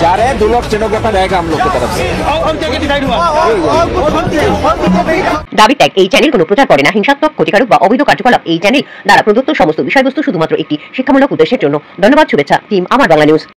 जा रहे हैं 2 लोग स्टेनोग्राफर रहेगा हम लोग की तरफ से। দাবি ত্যাগ এই চ্যানেল কোনো প্রচার করে না হিংসাত্মক ক্ষতিকারক বা অবৈধ কার্যকলাপ এই চ্যানেল দ্বারা প্রদত্ত সমস্ত বিষয়বস্তু শুধুমাত্র একটি শিক্ষামূলক উদ্দেশ্যের জন্য। ধন্যবাদ। শুভেচ্ছা টিম আমার বাংলা নিউজ।